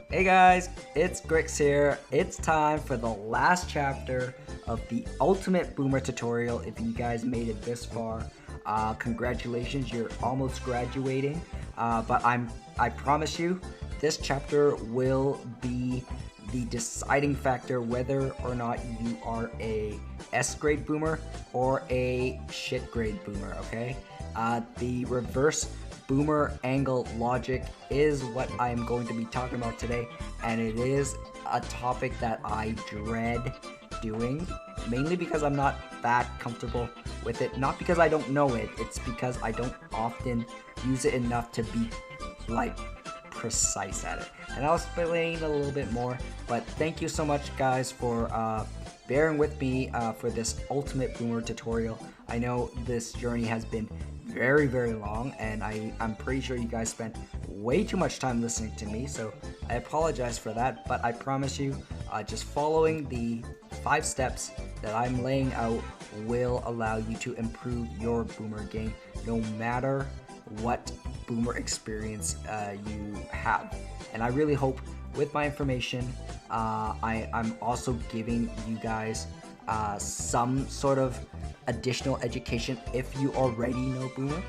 Hey guys, it's Grix here. It's time for the last chapter of the ultimate boomer tutorial. If you guys made it this far, congratulations, you're almost graduating. But I promise you, this chapter will be the deciding factor whether or not you are a S grade boomer or a shit grade boomer, okay? The reverse boomer angle logic is what I'm going to be talking about today, and it is a topic that I dread doing, mainly because I'm not that comfortable with it. Not because I don't know it, it's because I don't often use it enough to be like precise at it. And I'll explain a little bit more, but thank you so much guys for bearing with me for this ultimate boomer tutorial. I know this journey has been very long, and I'm pretty sure you guys spent way too much time listening to me, so I apologize for that. But I promise you, just following the 5 steps that I'm laying out will allow you to improve your boomer game no matter what boomer experience you have. And I really hope with my information I'm also giving you guys some sort of additional education if you already know boomer.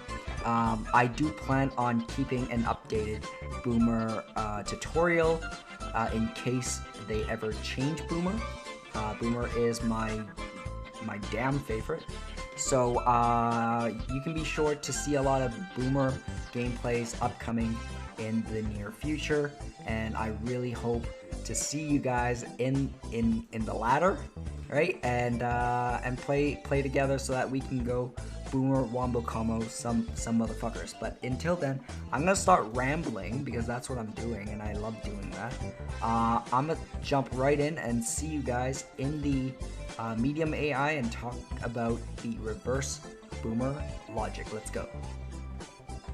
I do plan on keeping an updated boomer tutorial in case they ever change boomer. Boomer is my damn favorite. So you can be sure to see a lot of boomer gameplays upcoming in the near future, and I really hope to see you guys in the ladder, right? And play together so that we can go boomer wombo combo some motherfuckers. But until then, I'm gonna start rambling because that's what I'm doing, and I love doing that. I'm gonna jump right in and see you guys in the medium AI and talk about the reverse boomer logic. Let's go.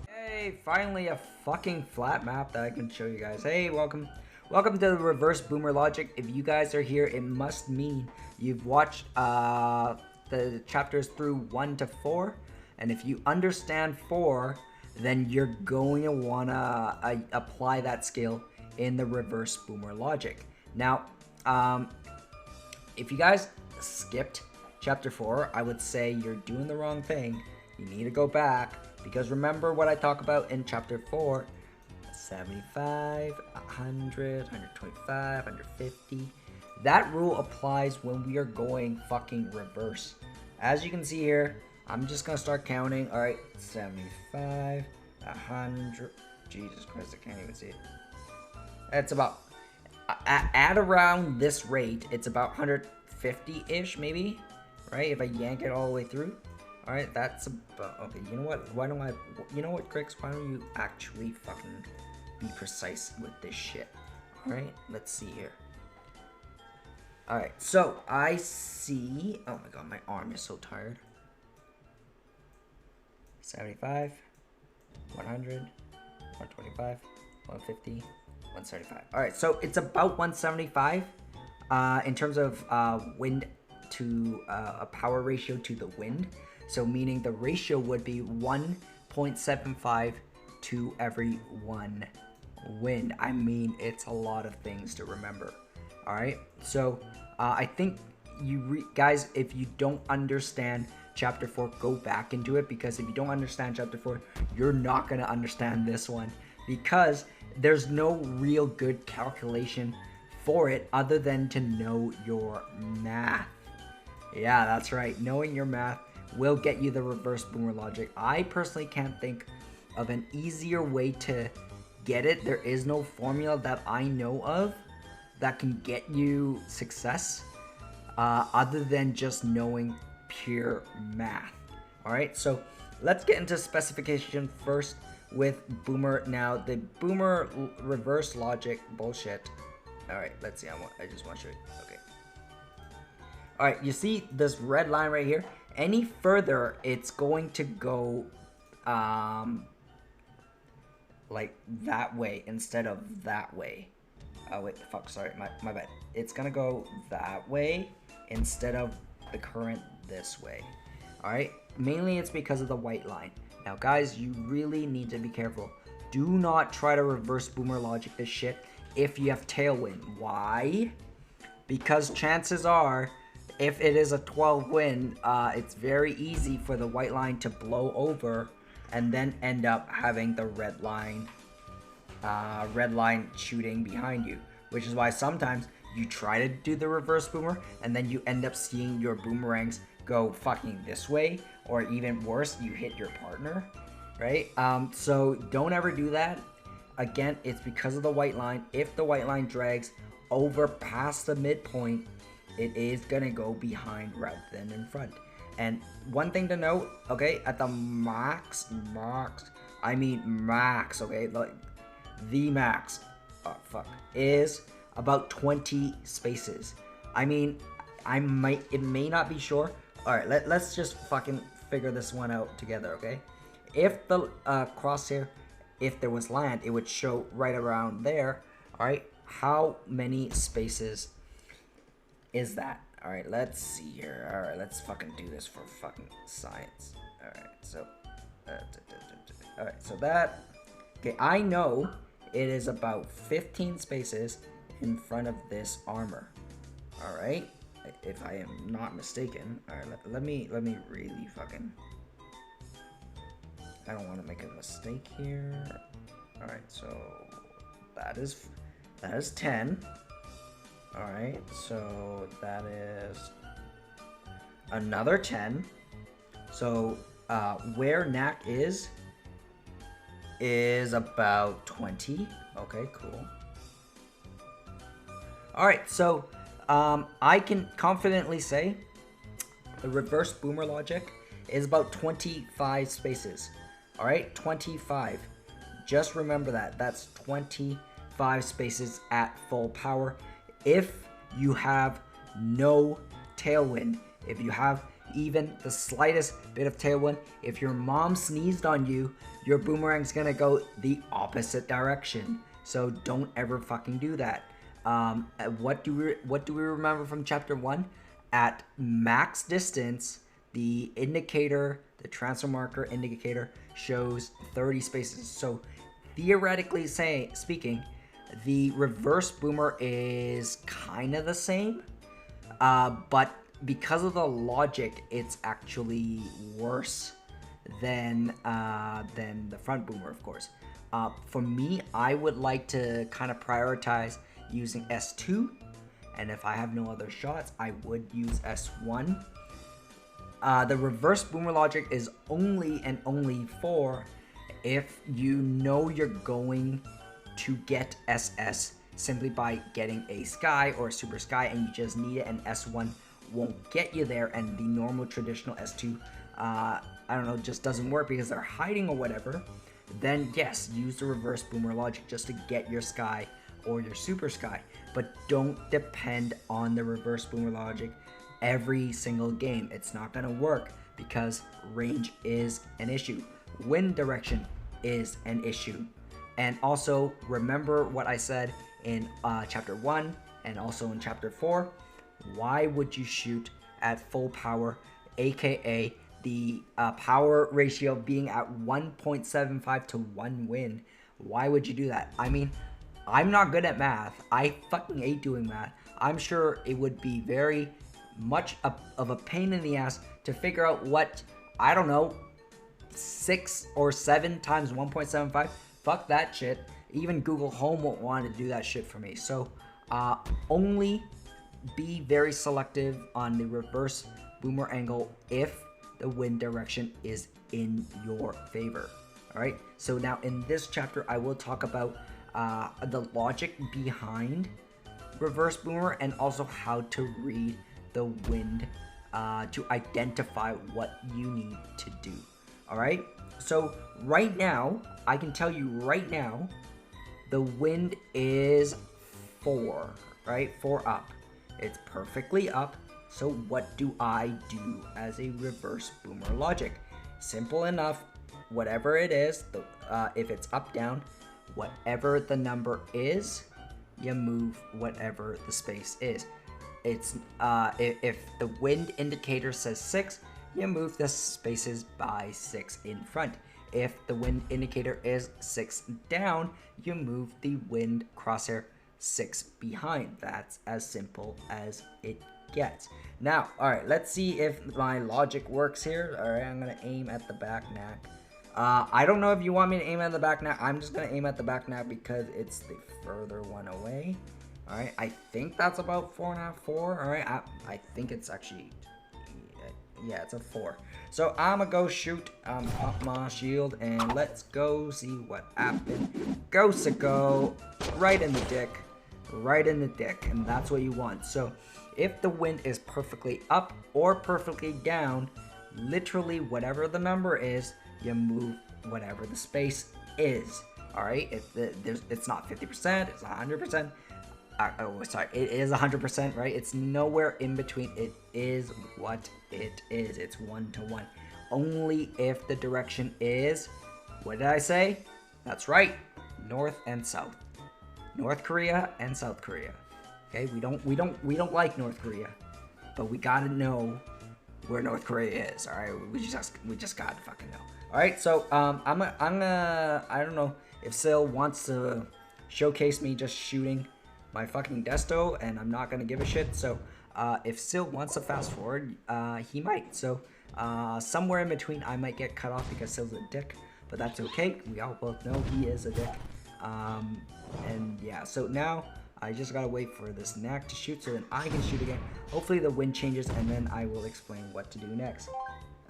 Hey, finally a fucking flat map that I can show you guys. Hey, welcome to the reverse boomer logic. If you guys are here, it must mean you've watched the chapters through 1 to 4, and if you understand 4, then you're going to want to apply that skill in the reverse boomer logic. Now, if you guys skipped chapter 4, I would say you're doing the wrong thing. You need to go back, because remember what I talk about in chapter 4, 75, 100, 125, 150. That rule applies when we are going fucking reverse. As you can see here, I'm just gonna start counting. All right, 75, 100. Jesus Christ, I can't even see it. It's about at around this rate. It's about 150-ish, maybe, right? If I yank it all the way through. All right, that's about okay. You know what? Why don't I? You know what, Grix? Why don't you actually fucking be precise with this shit? All right, let's see here. All right, so I see. Oh my god, my arm is so tired. 75, 100, 125, 150, 175. All right, so it's about 175 in terms of wind to a power ratio to the wind. So meaning the ratio would be 1.75 to every 1 wind. I mean, it's a lot of things to remember. All right, so I think you guys, if you don't understand chapter 4, go back into it, because if you don't understand chapter 4, you're not gonna understand this one, because there's no real good calculation for it other than to know your math. Yeah, that's right. Knowing your math will get you the reverse boomer logic. I personally can't think of an easier way to get it. There is no formula that I know of that can get you success other than just knowing pure math. All right, so let's get into specification first with boomer. Now, the boomer reverse logic bullshit. All right, let's see. I just want to show you. Okay. All right, you see this red line right here? Any further, it's going to go like that way instead of that way. Oh wait, fuck, sorry, my bad. It's gonna go that way instead of the current this way. All right, mainly it's because of the white line. Now guys, you really need to be careful. Do not try to reverse boomer logic this shit. if you have tailwind. Why? Because chances are, if it is a 12 wind, it's very easy for the white line to blow over and then end up having the red line shooting behind you, which is why sometimes you try to do the reverse boomer and then you end up seeing your boomerangs go fucking this way, or even worse, you hit your partner, right? So don't ever do that. Again, it's because of the white line. If the white line drags over past the midpoint, it is gonna go behind rather than in front. And one thing to note, okay, at the max, okay, like the max, is about 20 spaces. I mean, it may not be sure. All right, let's just fucking figure this one out together, okay? If the crosshair, if there was land, it would show right around there. All right, how many spaces is that? All right, let's see here. All right, let's fucking do this for fucking science. All right, so, that, okay, I know it is about 15 spaces in front of this armor. All right, if I am not mistaken. All right, let me really fucking, I don't want to make a mistake here. All right, so that is 10. All right, so that is another 10. So where Knack is about 20. Okay, cool. All right, so I can confidently say the reverse boomer logic is about 25 spaces. All right, 25. Just remember that. That's 25 spaces at full power. If you have no tailwind, if you have even the slightest bit of tailwind, if your mom sneezed on you, your boomerang's gonna go the opposite direction. So don't ever fucking do that. What do we remember from chapter 1? At max distance, the indicator, the transfer marker indicator, shows 30 spaces. So theoretically speaking, the reverse boomer is kind of the same, but because of the logic, it's actually worse than the front boomer, of course. For me, I would like to kind of prioritize using S2, and if I have no other shots, I would use S1. The reverse boomer logic is only and only for if you know you're going to get SS simply by getting a Sky or a Super Sky and you just need it, and S1 won't get you there, and the normal traditional S2 I don't know, just doesn't work because they're hiding or whatever, then yes, use the reverse boomer logic just to get your Sky or your Super Sky. But don't depend on the reverse boomer logic every single game. It's not gonna work because range is an issue. Wind direction is an issue. And also remember what I said in chapter 1 and also in chapter 4. Why would you shoot at full power, aka the power ratio being at 1.75 to 1 wind? Why would you do that? I mean, I'm not good at math. I fucking hate doing math. I'm sure it would be very much of a pain in the ass to figure out what, I don't know, 6 or 7 times 1.75. Fuck that shit. Even Google Home won't want to do that shit for me. So only be very selective on the reverse boomer angle if the wind direction is in your favor. All right, so now in this chapter I will talk about the logic behind reverse boomer and also how to read the wind to identify what you need to do. All right, so right now I can tell you right now the wind is 4, right? 4 up. It's perfectly up. So what do I do as a reverse boomer logic? Simple enough. Whatever it is, if it's up, down, whatever the number is, you move whatever the space is. It's if the wind indicator says 6, you move the spaces by 6 in front. If the wind indicator is 6 down, you move the wind crosshair 6 behind. That's as simple as it gets. Now, all right, let's see if my logic works here. All right, I'm gonna aim at the back knack. I don't know if you want me to aim at the back knack. I'm just gonna aim at the back knack because it's the further one away. All right, I think that's about 4.5, 4. All right, I think it's actually, yeah, it's a 4. So I'm gonna go shoot, pop my shield, and let's go see what happened. Goes to go right in the dick, and that's what you want. So if the wind is perfectly up or perfectly down, literally whatever the number is, you move whatever the space is. All right, it's not 50%, it's 100%. Oh, sorry, it is 100%, right? It's nowhere in between. It is what it is. It's 1-to-1. Only if the direction is, what did I say? That's right, north and south. North Korea and South Korea. Okay, we don't like North Korea, but we gotta know where North Korea is. All right, we just gotta fucking know. All right, so I don't know if Sil wants to showcase me just shooting my fucking desto, and I'm not gonna give a shit. So if Sil wants to fast forward, he might. So somewhere in between, I might get cut off because Sil's a dick, but that's okay. We all both know he is a dick. And yeah, so now I just gotta wait for this knack to shoot so then I can shoot again. Hopefully the wind changes, and then I will explain what to do next.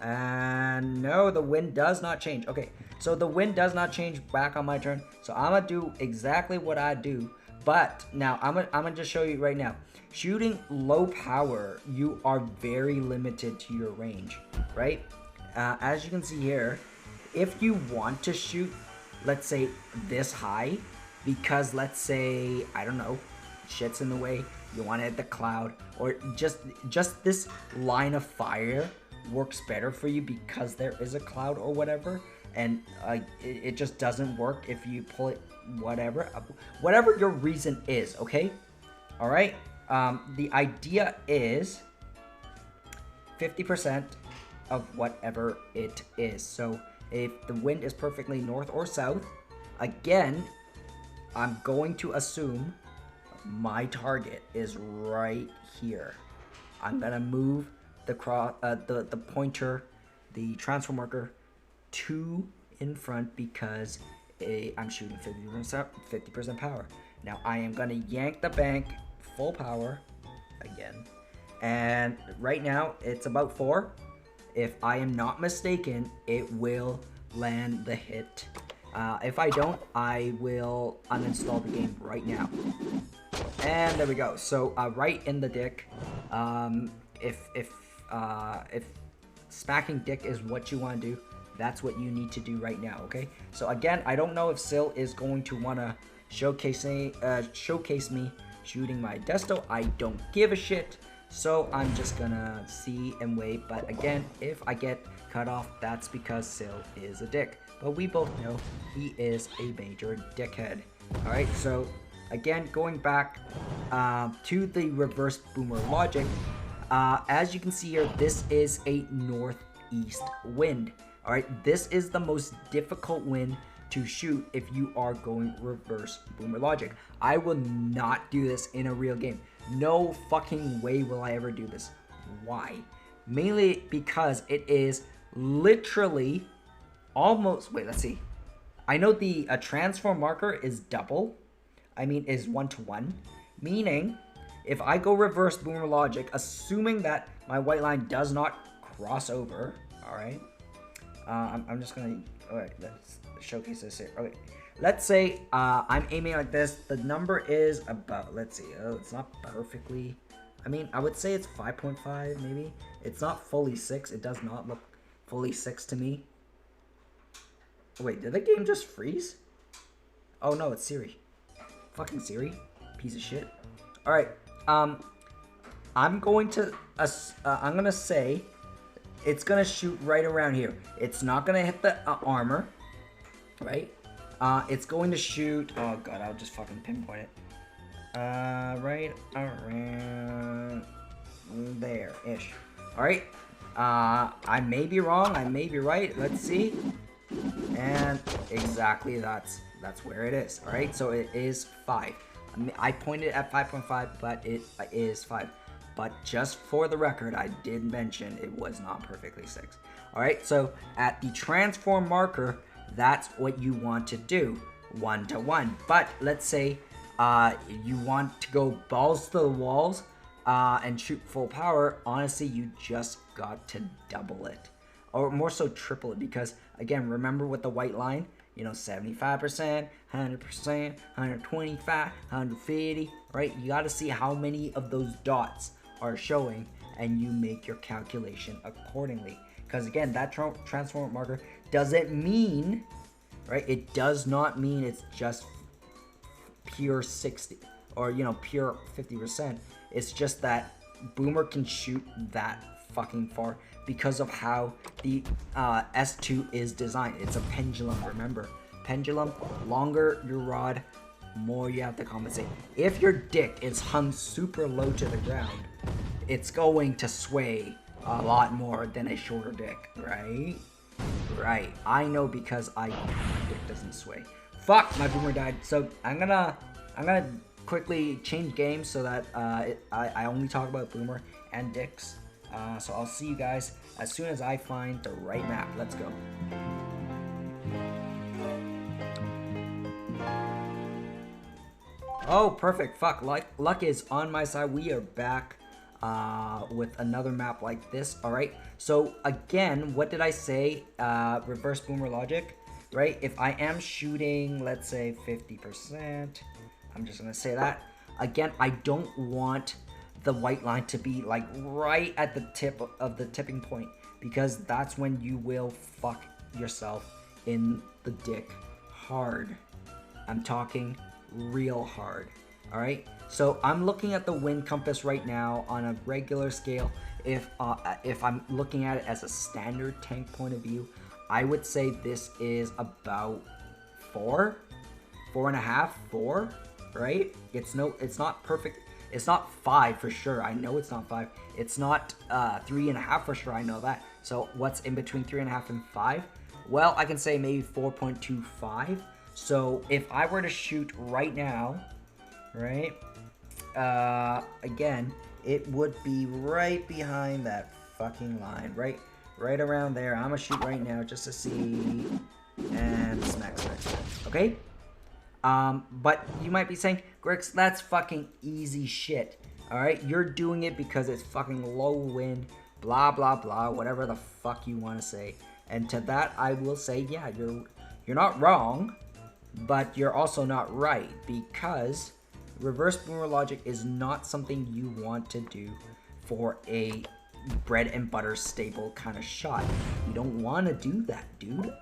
And no, the wind does not change. Okay, so the wind does not change back on my turn. So I'm gonna do exactly what I do. But now I'm gonna just show you right now. Shooting low power, you are very limited to your range, right? As you can see here, if you want to shoot, let's say this high, because let's say, I don't know, shit's in the way, you want to hit the cloud, or just this line of fire works better for you because there is a cloud or whatever, and it just doesn't work if you pull it, whatever your reason is, okay? All right, the idea is 50% of whatever it is. So if the wind is perfectly north or south, again, I'm going to assume my target is right here. I'm gonna move the pointer, the transfer marker, to in front because I'm shooting 50% power. Now I am gonna yank the bank full power again, and right now it's about 4. If I am not mistaken, it will land the hit. If I don't, I will uninstall the game right now. And there we go. So right in the dick. If smacking dick is what you want to do, that's what you need to do right now. Okay. So again, I don't know if Sil is going to want to showcase me shooting my desto. I don't give a shit. So I'm just gonna see and wait. But again, if I get cut off, that's because Sil is a dick. But we both know he is a major dickhead. Alright, so again, going back to the reverse boomer logic, as you can see here, this is a northeast wind. Alright, this is the most difficult wind to shoot if you are going reverse boomer logic. I will not do this in a real game. No fucking way will I ever do this. Why? Mainly because it is literally almost, wait, let's see. I know the transform marker is double. I mean, is 1-to-1. Meaning, if I go reverse boomer logic, assuming that my white line does not cross over, all right. I'm just gonna, all right, let's showcase this here. Okay, let's say I'm aiming like this. The number is about, let's see, oh, it's not perfectly, I mean, I would say it's 5.5 maybe. It's not fully 6. It does not look fully 6 to me. Wait, did the game just freeze? Oh no, it's Siri. Fucking Siri, piece of shit. All right, I'm going to, I'm gonna say it's gonna shoot right around here. It's not gonna hit the armor, right? It's going to shoot, oh god, I'll just fucking pinpoint it. Right around there-ish. All right, I may be wrong, I may be right, let's see. And exactly that's where it is. All right, so it is 5. I mean, I pointed at 5.5, but it is 5. But just for the record, I did mention it was not perfectly 6. Alright, so at the transform marker, that's what you want to do. 1 to 1. But let's say you want to go balls to the walls and shoot full power. Honestly, you just got to double it. Or more so triple it, because again, remember with the white line, you know, 75%, 100%, 125, 150, right? You got to see how many of those dots are showing, and you make your calculation accordingly. Because again, that transform marker doesn't mean, right? It does not mean it's just pure 60 or, you know, pure 50%. It's just that Boomer can shoot that fucking far because of how the S2 is designed. It's a pendulum, remember. Pendulum, longer your rod, more you have to compensate. If your dick is hung super low to the ground, it's going to sway a lot more than a shorter dick, right? Right. I know because my dick doesn't sway. Fuck, my Boomer died. So I'm gonna quickly change games so that I only talk about Boomer and dicks. So I'll see you guys as soon as I find the right map. Let's go. Oh, perfect. Fuck, luck is on my side. We are back with another map like this. All right. So again, what did I say? Reverse Boomer logic, right? If I am shooting, let's say 50%, I'm just gonna say that. Again, I don't want the white line to be like right at the tip of the tipping point, because that's when you will fuck yourself in the dick hard. I'm talking real hard. All right, so I'm looking at the wind compass right now on a regular scale. If I'm looking at it as a standard tank point of view, I would say this is about 4.5, 4, right? It's not perfect. It's not 5 for sure. I know it's not 5. It's not 3.5 for sure. I know that. So what's in between 3.5 and 5? Well, I can say maybe 4.25. So if I were to shoot right now, right, again, it would be right behind that fucking line, right around there. I'm gonna shoot right now just to see, and smack, okay? But you might be saying, Grix, that's fucking easy shit, all right? You're doing it because it's fucking low wind, blah, blah, blah, whatever the fuck you want to say. And to that, I will say, yeah, you're not wrong, but you're also not right, because reverse Boomer logic is not something you want to do for a bread and butter staple kind of shot. You don't want to do that, dude.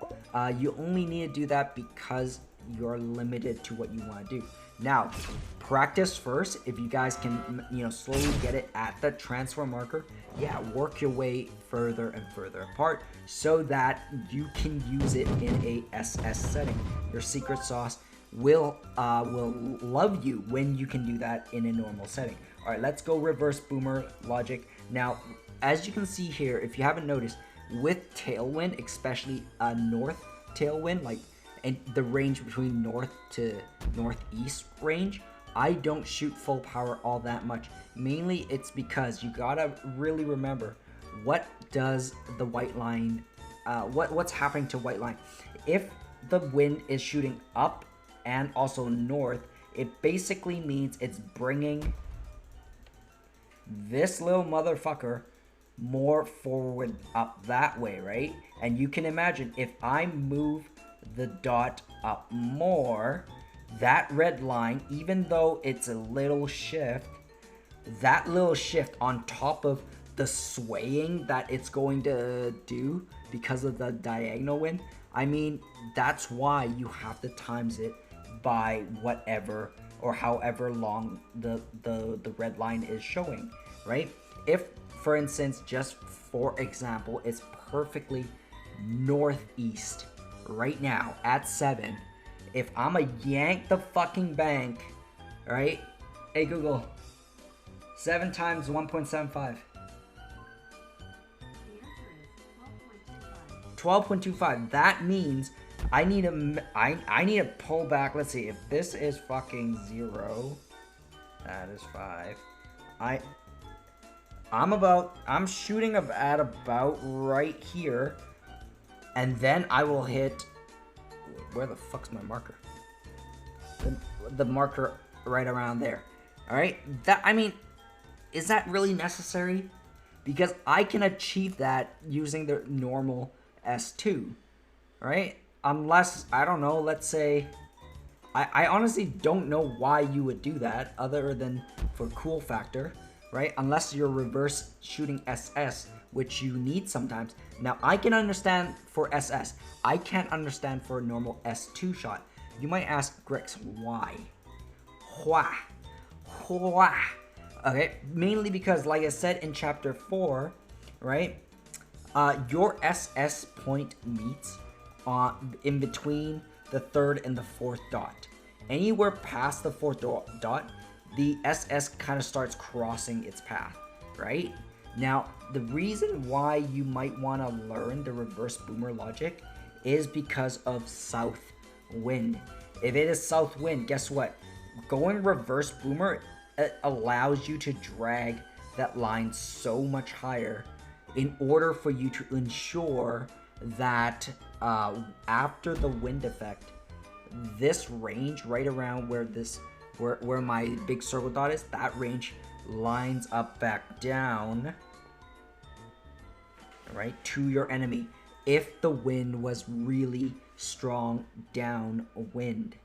You only need to do that because you're limited to what you want to do. Now, practice first. If you guys can, you know, slowly get it at the transfer marker, yeah, work your way further and further apart so that you can use it in a SS setting. Your secret sauce will love you when you can do that in a normal setting. All right, let's go reverse Boomer logic. Now, as you can see here, if you haven't noticed, with tailwind, especially north tailwind, like in the range between north to northeast range, I don't shoot full power all that much. Mainly it's because you gotta really remember, what does the white line, what's happening to white line? If the wind is shooting up and also north, it basically means it's bringing this little motherfucker more forward up that way, right? And you can imagine if I move the dot up more, that red line, even though it's a little shift, that little shift on top of the swaying that it's going to do because of the diagonal wind, I mean, that's why you have to times it by whatever or however long the red line is showing, right? If, for instance, just for example, it's perfectly northeast right now at 7, if I'm a yank the fucking bank, right? Hey Google, 7 times 1.75. 12.25. That means I need to pull back. Let's see, if this is fucking 0, That is 5. I'm shooting at about right here, and then I will hit. Where the fuck's my marker? The marker right around there. All right. Is that really necessary? Because I can achieve that using the normal S2, right? Unless, I don't know, let's say, I honestly don't know why you would do that other than for cool factor, right? Unless you're reverse shooting SS, which you need sometimes. Now, I can understand for SS. I can't understand for a normal S2 shot. You might ask, Grix, why? Why? Why? Okay, mainly because, like I said in chapter 4, right? Your SS point meets in between the 3rd and the 4th dot. Anywhere past the 4th dot, the SS kind of starts crossing its path, right? Now, the reason why you might want to learn the reverse boomer logic is because of south wind. If it is south wind, guess what? Going reverse boomer, it allows you to drag that line so much higher in order for you to ensure that after the wind effect, this range right around where my big circle dot is, that range lines up back down, right, to your enemy if the wind was really strong downwind.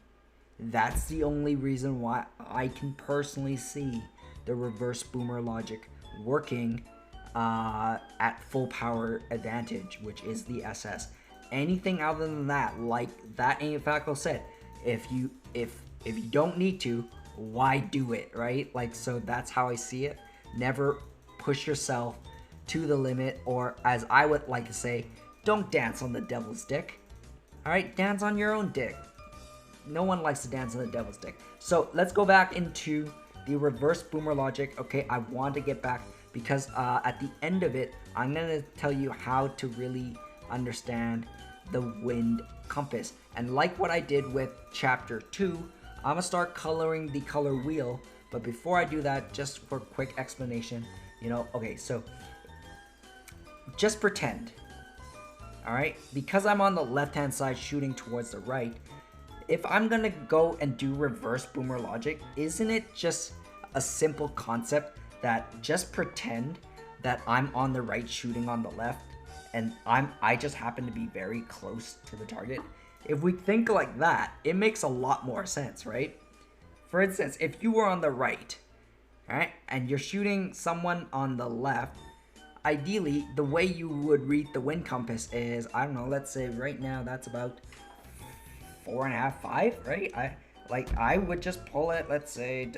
That's the only reason why I can personally see the reverse boomer logic working at full power advantage, which is the SS. Anything other than that, like that Fackle said, if you don't need to, why do it, right? Like, so that's how I see it. Never push yourself to the limit, or as I would like to say, don't dance on the devil's dick. All right, dance on your own dick. No one likes to dance on the devil's dick. So let's go back into the reverse boomer logic. Okay, I want to get back because at the end of it, I'm going to tell you how to really understand the wind compass. And like what I did with chapter 2, I'm going to start coloring the color wheel. But before I do that, just for quick explanation, okay, so just pretend, all right? Because I'm on the left-hand side shooting towards the right, if I'm gonna go and do reverse boomer logic, isn't it just a simple concept that just pretend that I'm on the right shooting on the left and I just happen to be very close to the target? If we think like that, it makes a lot more sense, right? For instance, if you were on the right, all right, and you're shooting someone on the left, ideally, the way you would read the wind compass is, I don't know, let's say right now that's about 4.5, 5, right? I would just pull it, let's say,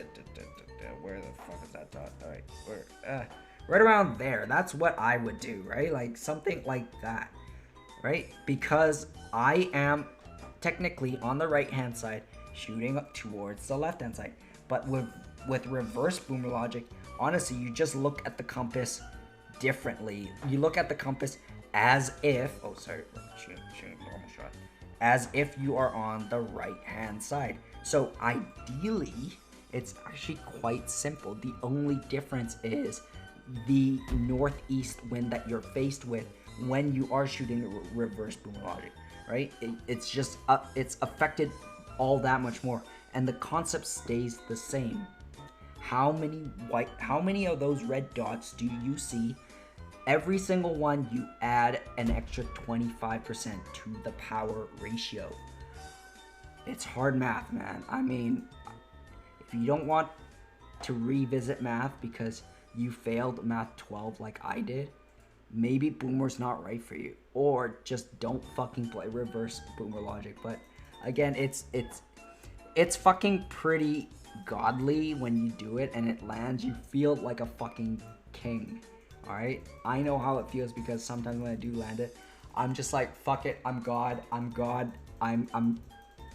where the fuck is that dot? All right, right around there. That's what I would do, right? Like something like that, right? Because I am technically on the right hand side shooting up towards the left hand side. But with reverse boomer logic, honestly, you just look at the compass differently. You look at the compass as if, shooting normal shot, as if you are on the right hand side. So ideally, it's actually quite simple. The only difference is the northeast wind that you're faced with when you are shooting reverse boomer logic, right? It's just it's affected all that much more, and the concept stays the same. How many of those red dots do you see? Every single one, you add an extra 25% to the power ratio. It's hard math, man. I mean, if you don't want to revisit math because you failed math 12 like I did, maybe boomer's not right for you. Or just don't fucking play reverse boomer logic. But again, it's fucking pretty godly when you do it and it lands. You feel like a fucking king. Alright, I know how it feels because sometimes when I do land it, I'm just like, fuck it, I'm God,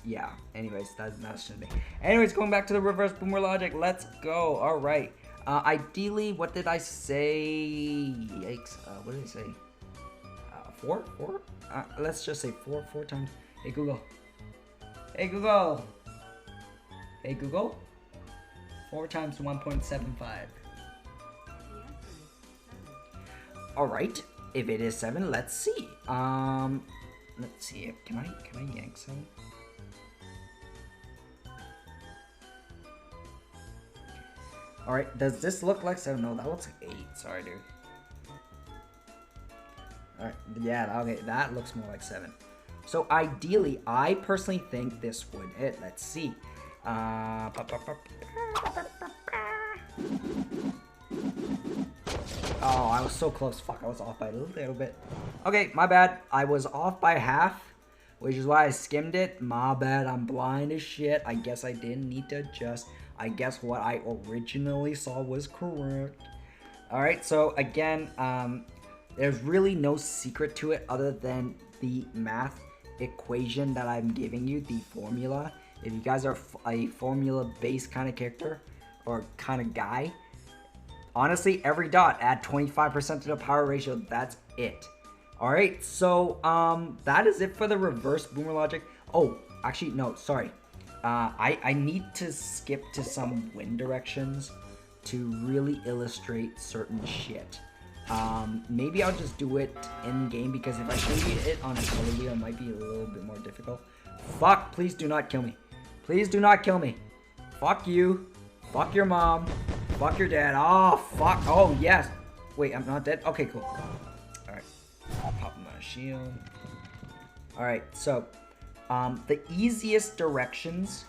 yeah. Anyways, that's just me. Anyways, going back to the reverse boomer logic, let's go. Alright, ideally, what did I say? Yikes, what did I say? 4? Let's just say 4 times. Hey Google. 4 4 times 1.75. Alright, if it is 7, let's see. Let's see. Can I yank some? Alright, does this look like 7? No, that looks like 8. Sorry, dude. Alright, yeah, okay, that looks more like 7. So ideally, I personally think this would hit. Let's see. Oh, I was so close. Fuck, I was off by a little bit. Okay, my bad. I was off by half, which is why I skimmed it. My bad. I'm blind as shit. I guess I didn't need to adjust. I guess what I originally saw was correct. Alright, so again, there's really no secret to it other than the math equation that I'm giving you, the formula. If you guys are a formula-based kind of character or kind of guy, honestly, every dot add 25% to the power ratio. That's it. All right, so that is it for the reverse boomer logic. Oh, actually, no, sorry. I need to skip to some wind directions to really illustrate certain shit. Maybe I'll just do it in game, because if I show you it on a color wheel, it might be a little bit more difficult. Fuck, please do not kill me. Please do not kill me. Fuck you. Fuck your mom. Fuck your dad. Oh, fuck. Oh, yes. Wait, I'm not dead? Okay, cool. Alright. I'll pop my shield. Alright, so, the easiest directions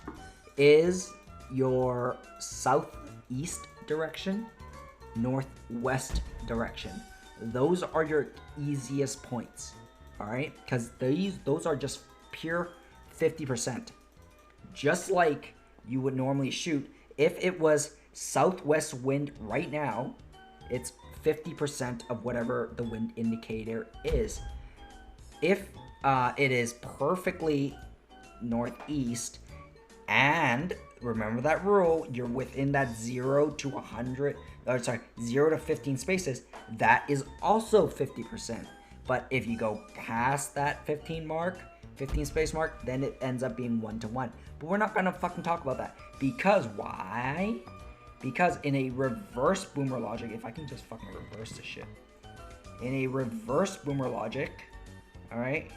is your southeast direction, northwest direction. Those are your easiest points, all right? Because those are just pure 50%. Just like you would normally shoot. If it was southwest wind right now, it's 50% of whatever the wind indicator is. If it is perfectly northeast, and remember that rule, you're within that 0 to 100, or sorry, 0 to 15 spaces, that is also 50%. But if you go past that 15 space mark, then it ends up being 1 to 1. But we're not gonna fucking talk about that. Because why? Because in a reverse boomer logic, if I can just fucking reverse this shit. In a reverse boomer logic, alright,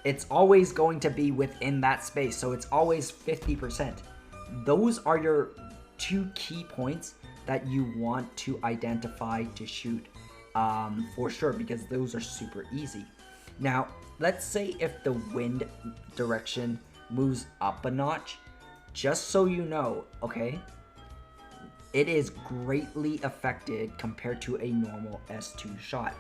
it's always going to be within that space. So it's always 50%. Those are your 2 key points that you want to identify to shoot for sure, because those are super easy. Now, let's say if the wind direction moves up a notch, just so you know, okay, it is greatly affected compared to a normal S2 shot.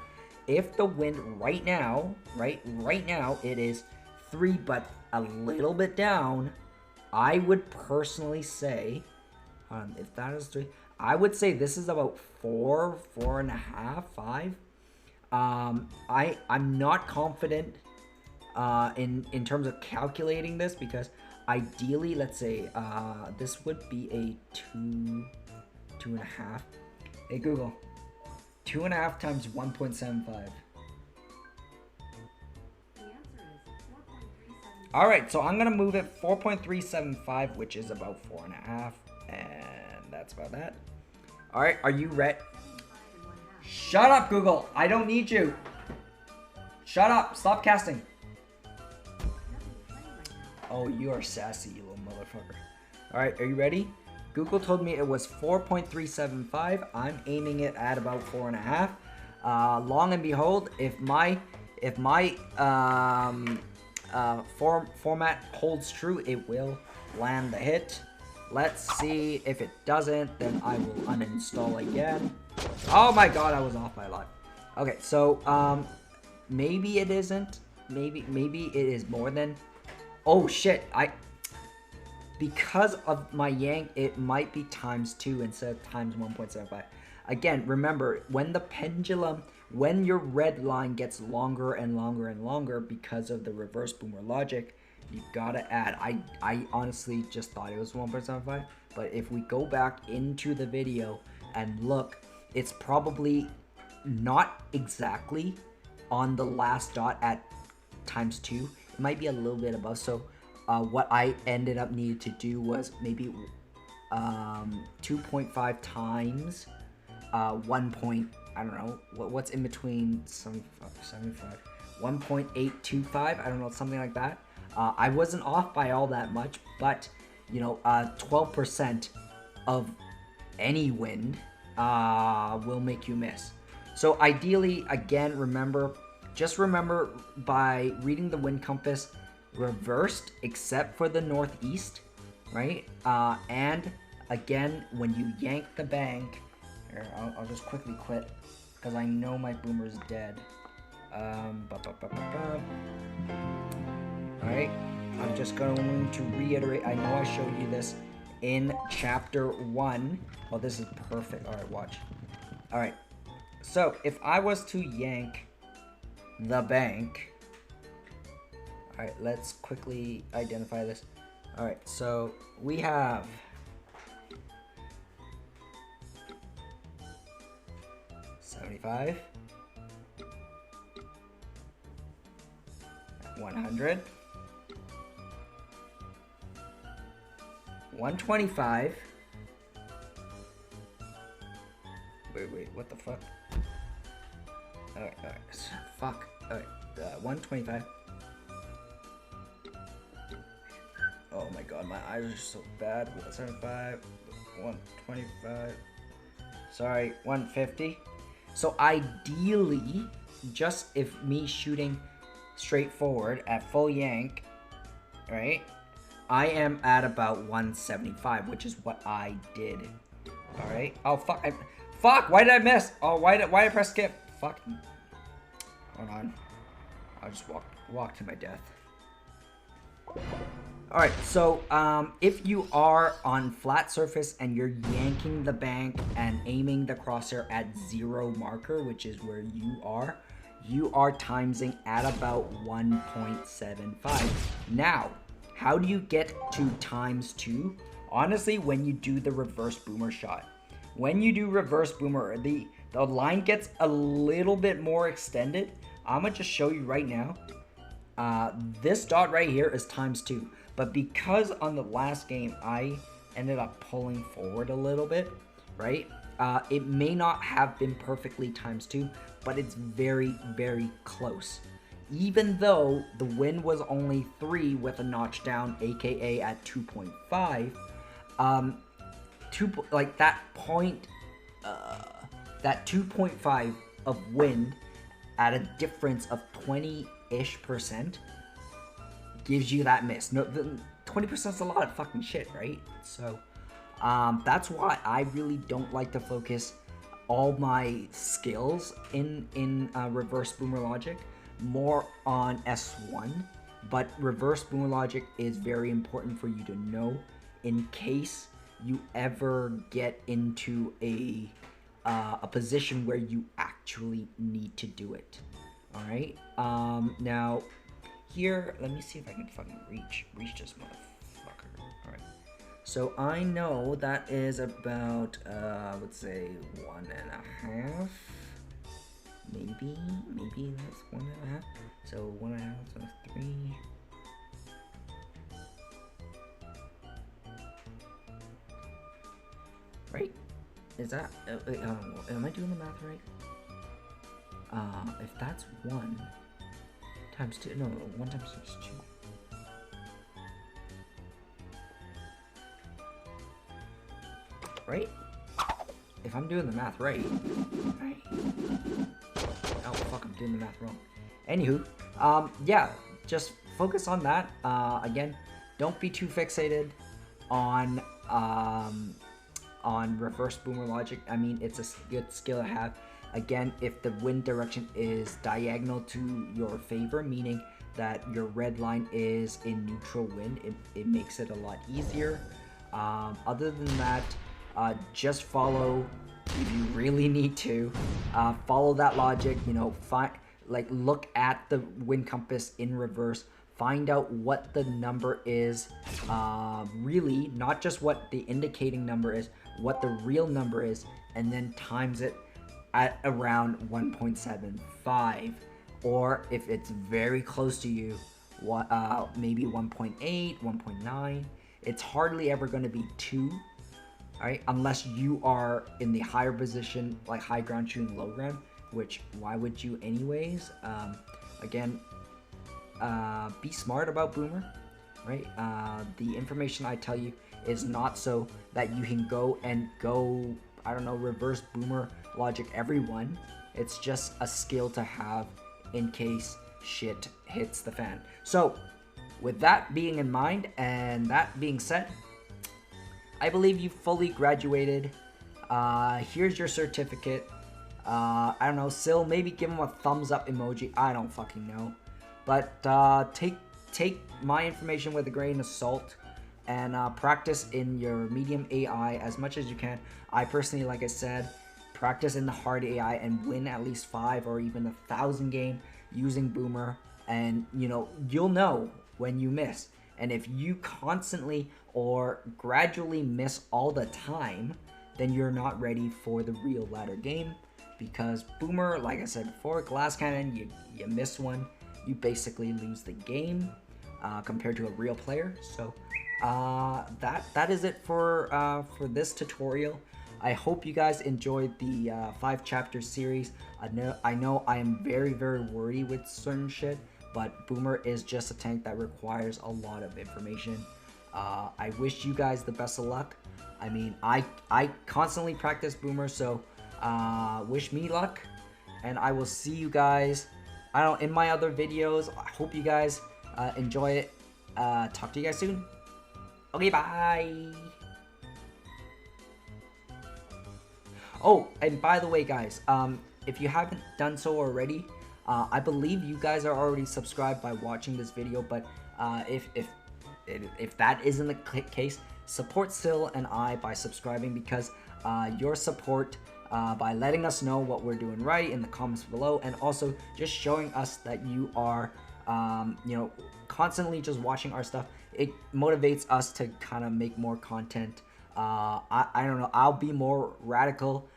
If the wind right now, right now, it is 3, but a little bit down, I would personally say, if that is 3, I would say this is about 4, 4.5, 5. I'm not confident in terms of calculating this, because ideally, let's say this would be a 2.5. Hey Google, 2.5 times 1.75. All right, so I'm gonna move it 4.375, which is about 4.5, and that's about that. All right, are you ready? Shut up, Google. I don't need you. Shut up. Stop casting. Oh, you are sassy, you little motherfucker. All right, are you ready? Google told me it was 4.375. I'm aiming it at about 4.5. Long and behold, if my format holds true, it will land the hit. Let's see. If it doesn't, then I will uninstall again. Oh my god, I was off by a lot. Okay, so maybe it isn't. Maybe it is more than. Oh shit! Because of my yank, it might be times 2 instead of times 1.75. Again, remember, when the pendulum, when your red line gets longer and longer and longer because of the reverse boomer logic, you gotta add. I honestly just thought it was 1.75, but if we go back into the video and look, it's probably not exactly on the last dot at times 2. It might be a little bit above. So what I ended up needing to do was maybe 2.5 times 1 point, I don't know, what's in between 75, 1.825, I don't know, something like that. I wasn't off by all that much, but, 12% of any wind will make you miss. So ideally, again, remember by reading the wind compass reversed, except for the northeast, right? And again, when you yank the bank, here, I'll just quickly quit because I know my boomer's dead. Alright, I'm just going to reiterate. I know I showed you this in chapter 1. Oh, this is perfect. Alright, watch. Alright, so if I was to yank the bank, alright, let's quickly identify this. Alright, so we have 75, 100, 125. Wait, what the fuck? Alright, fuck. Alright, 125. Oh my god, my eyes are so bad. 175, 125. Sorry, 150. So ideally, just if me shooting straight forward at full yank, right, I am at about 175, which is what I did. Alright. Oh, fuck. Fuck! Why did I miss? Oh, why did I press skip? Fuck. Hold on. I'll just walk to my death. Alright, so if you are on flat surface and you're yanking the bank and aiming the crosshair at 0 marker, which is where you are timesing at about 1.75. Now, how do you get to ×2? Honestly, when you do the reverse boomer shot. When you do reverse boomer, the line gets a little bit more extended. I'm gonna just show you right now. This dot right here is ×2. But because on the last game, I ended up pulling forward a little bit, right? It may not have been perfectly ×2, but it's very, very close. Even though the wind was only 3 with a notch down, aka at 2.5, like that 2.5 of wind at a difference of 20-ish% gives you that miss. No, 20% is a lot of fucking shit, right? So that's why I really don't like to focus all my skills in reverse boomer logic, more on S1. But reverse boomer logic is very important for you to know in case you ever get into a position where you actually need to do it. All right. Now here, let me see if I can fucking reach this motherfucker. All right. So I know that is about let's say 1.5. Maybe that's 1.5. So 1.5, so 3. Right? Is that? Am I doing the math right? If that's 1 times 2, no, 1 times 2 is 2. Right? If I'm doing the math right. Oh fuck, I'm doing the math wrong. Anywho, yeah, just focus on that. Again, don't be too fixated on reverse boomer logic. I mean, it's a good skill to have. Again, if the wind direction is diagonal to your favor, meaning that your red line is in neutral wind, it makes it a lot easier. Other than that, just follow, if you really need to, follow that logic, look at the wind compass in reverse, find out what the number is, really, not just what the indicating number is, what the real number is, and then times it at around 1.75, or if it's very close to you, maybe 1.8, 1.9. It's hardly ever going to be 2. Alright, unless you are in the higher position, like high ground shooting, low ground, which why would you anyways? Again, be smart about Boomer, right? The information I tell you is not so that you can go, I don't know, reverse Boomer logic everyone. It's just a skill to have in case shit hits the fan. So, with that being in mind and that being said, I believe you fully graduated. Here's your certificate. I don't know, Sil, maybe give him a thumbs up emoji. I don't fucking know. But take my information with a grain of salt and practice in your medium AI as much as you can. I personally, like I said, practice in the hard AI and win at least 5 or even 1,000 game using Boomer, and you'll know when you miss. And if you constantly or gradually miss all the time, then you're not ready for the real ladder game, because Boomer, like I said before, glass cannon, you miss one, you basically lose the game compared to a real player. So that is it for this tutorial. I hope you guys enjoyed the 5 chapter series. I know I am very worried with certain shit, but Boomer is just a tank that requires a lot of information. I wish you guys the best of luck. I mean, I constantly practice Boomer, so wish me luck, and I will see you guys, in my other videos. I hope you guys enjoy it. Talk to you guys soon. Okay, bye. Oh, and by the way, guys, if you haven't done so already, I believe you guys are already subscribed by watching this video, but if that isn't the case, support Sil and I by subscribing, because your support by letting us know what we're doing right in the comments below, and also just showing us that you are constantly just watching our stuff, it motivates us to kind of make more content. I don't know, I'll be more radical,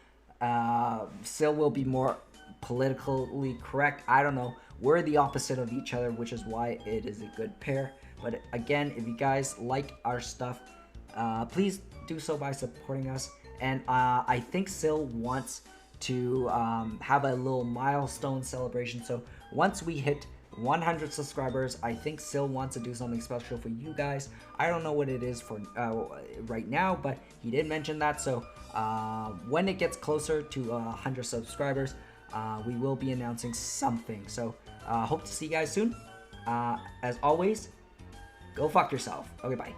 Sil will be more politically correct. I don't know, we're the opposite of each other, which is why it is a good pair. But again, if you guys like our stuff, please do so by supporting us. And I think Sil wants to have a little milestone celebration. So once we hit 100 subscribers, I think Sil wants to do something special for you guys. I don't know what it is for right now, but he did mention that. So when it gets closer to 100 subscribers, we will be announcing something. So hope to see you guys soon. As always, go fuck yourself. Okay, bye.